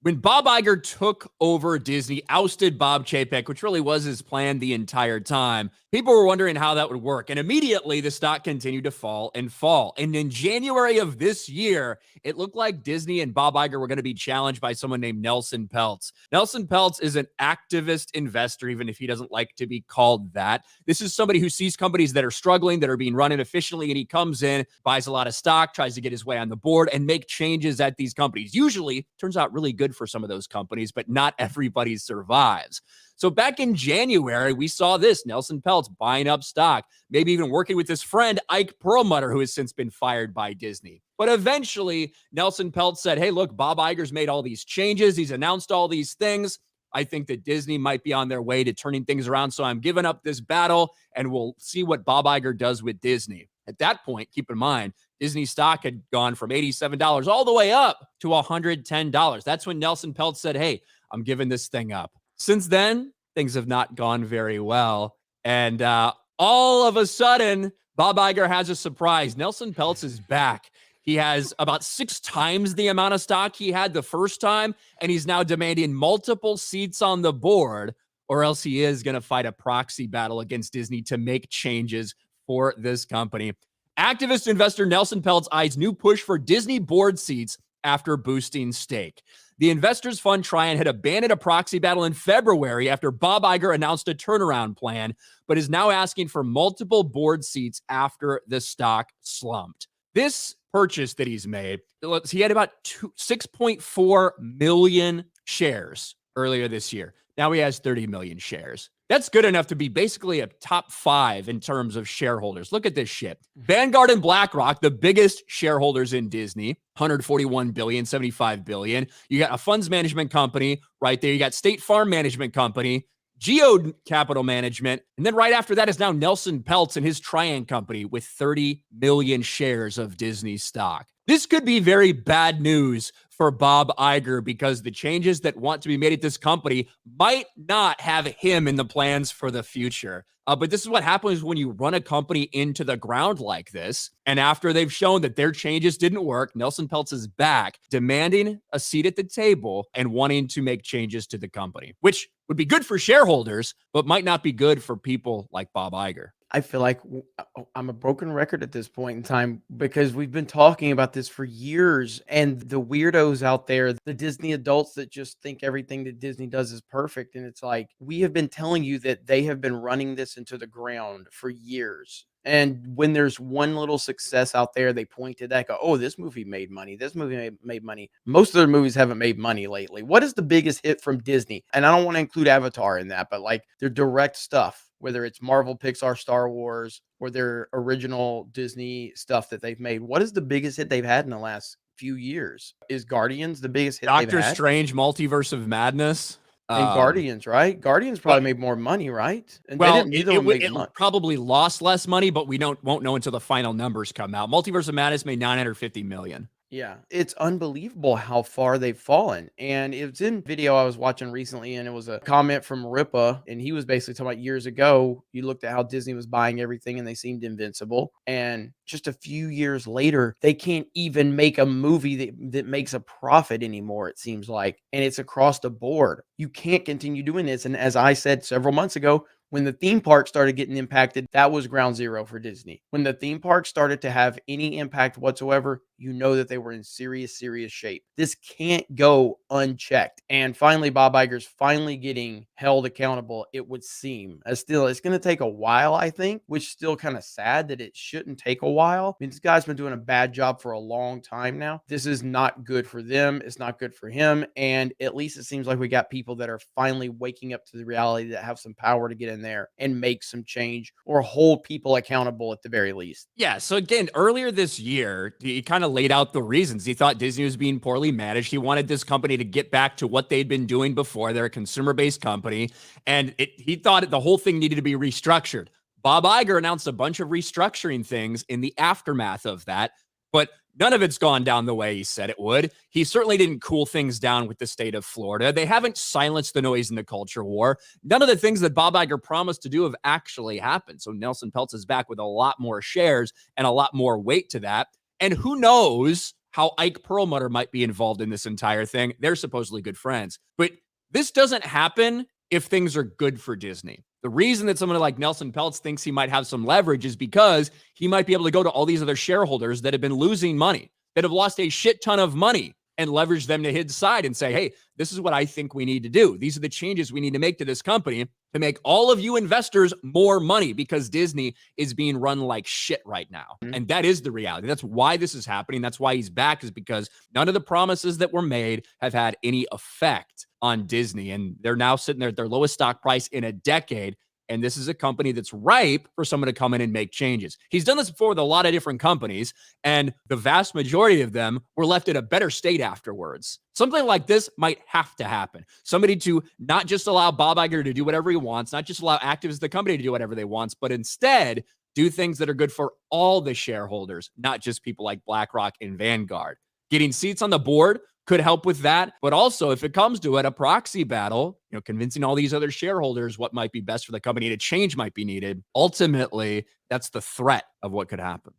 When Bob Iger took over Disney, ousted Bob Chapek, which really was his plan the entire time, people were wondering how that would work. And immediately the stock continued to fall and fall. And in January of this year, it looked like Disney and Bob Iger were going to be challenged by someone named Nelson Peltz. Nelson Peltz is an activist investor, even if he doesn't like to be called that. This is somebody who sees companies that are struggling, that are being run inefficiently, and he comes in, buys a lot of stock, tries to get his way on the board, and make changes at these companies. Usually, turns out really good for some of those companies, but not everybody survives. So back in January, we saw this, Nelson Peltz buying up stock, maybe even working with his friend, Ike Perlmutter, who has since been fired by Disney. But eventually, Nelson Peltz said, hey, look, Bob Iger's made all these changes. He's announced all these things. I think that Disney might be on their way to turning things around. So I'm giving up this battle, and we'll see what Bob Iger does with Disney. At that point, keep in mind, Disney stock had gone from $87 all the way up to $110. That's when Nelson Peltz said, hey, I'm giving this thing up. Since then, things have not gone very well. And all of a sudden, Bob Iger has a surprise. Nelson Peltz is back. He has about 6 times the amount of stock he had the first time, and he's now demanding multiple seats on the board, or else he is going to fight a proxy battle against Disney to make changes for this company. Activist investor Nelson Peltz eyes new push for Disney board seats after boosting stake. The investors fund Trian had abandoned a proxy battle in February after Bob Iger announced a turnaround plan, but is now asking for multiple board seats after the stock slumped. This purchase that he's made, he had about 6.4 million shares earlier this year. Now he has 30 million shares. That's good enough to be basically a top 5 in terms of shareholders. Look at this shit. Vanguard and BlackRock, the biggest shareholders in Disney, 141 billion, 75 billion. You got a funds management company right there. You got State Farm Management Company, Geo Capital Management, and then right after that is now Nelson Peltz and his Trian company with 30 million shares of Disney stock. This could be very bad news for Bob Iger because the changes that want to be made at this company might not have him in the plans for the future. But this is what happens when you run a company into the ground like this. And after they've shown that their changes didn't work, Nelson Peltz is back, demanding a seat at the table and wanting to make changes to the company, which would be good for shareholders, but might not be good for people like Bob Iger. I feel like I'm a broken record at this point in time because we've been talking about this for years, and the weirdos out there, the Disney adults that just think everything that Disney does is perfect. And it's like, we have been telling you that they have been running this into the ground for years. And when there's one little success out there, they point to that, go, oh, this movie made money. This movie made money. Most of their movies haven't made money lately. What is the biggest hit from Disney? And I don't want to include Avatar in that, but like their direct stuff, whether it's Marvel, Pixar, Star Wars, or their original Disney stuff that they've made. What is the biggest hit they've had in the last few years? Is Guardians the biggest hit they've had? Doctor Strange, Multiverse of Madness. And Guardians, right? Guardians probably made more money, right? And well, it probably lost less money, but we won't know until the final numbers come out. Multiverse of Madness made $950 million. Yeah, it's unbelievable how far they've fallen. And it's in video I was watching recently, and it was a comment from Ripa, and he was basically talking about years ago, you looked at how Disney was buying everything and they seemed invincible. And just a few years later, they can't even make a movie that makes a profit anymore, it seems like. And it's across the board. You can't continue doing this. And as I said several months ago, when the theme park started getting impacted, that was ground zero for Disney. When the theme park started to have any impact whatsoever, you know that they were in serious shape. This can't go unchecked. And finally, Bob Iger's finally getting held accountable, it would seem. Still, it's going to take a while, I think, which is still kind of sad that it shouldn't take a while. I mean, this guy's been doing a bad job for a long time now. This is not good for them. It's not good for him. And at least it seems like we got people that are finally waking up to the reality that have some power to get in there and make some change or hold people accountable at the very least. Yeah. So again, earlier this year, he kind of laid out the reasons. He thought Disney was being poorly managed. He wanted this company to get back to what they'd been doing before. They're a consumer-based company. And he thought the whole thing needed to be restructured. Bob Iger announced a bunch of restructuring things in the aftermath of that, but none of it's gone down the way he said it would. He certainly didn't cool things down with the state of Florida. They haven't silenced the noise in the culture war. None of the things that Bob Iger promised to do have actually happened. So Nelson Peltz is back with a lot more shares and a lot more weight to that. And who knows how Ike Perlmutter might be involved in this entire thing. They're supposedly good friends. But this doesn't happen if things are good for Disney. The reason that someone like Nelson Peltz thinks he might have some leverage is because he might be able to go to all these other shareholders that have been losing money, that have lost a shit ton of money, and leverage them to his side and say, hey, this is what I think we need to do. These are the changes we need to make to this company to make all of you investors more money, because Disney is being run like shit right now. And that is the reality. That's why this is happening. That's why he's back, is because none of the promises that were made have had any effect on Disney. And they're now sitting there at their lowest stock price in a decade. And this is a company that's ripe for someone to come in and make changes. He's done this before with a lot of different companies, and the vast majority of them were left in a better state afterwards. Something like this might have to happen. Somebody to not just allow Bob Iger to do whatever he wants, not just allow activists of the company to do whatever they want, but instead do things that are good for all the shareholders, not just people like BlackRock and Vanguard. Getting seats on the board could help with that. But also, if it comes to it, a proxy battle, convincing all these other shareholders what might be best for the company, and a change might be needed. Ultimately, that's the threat of what could happen.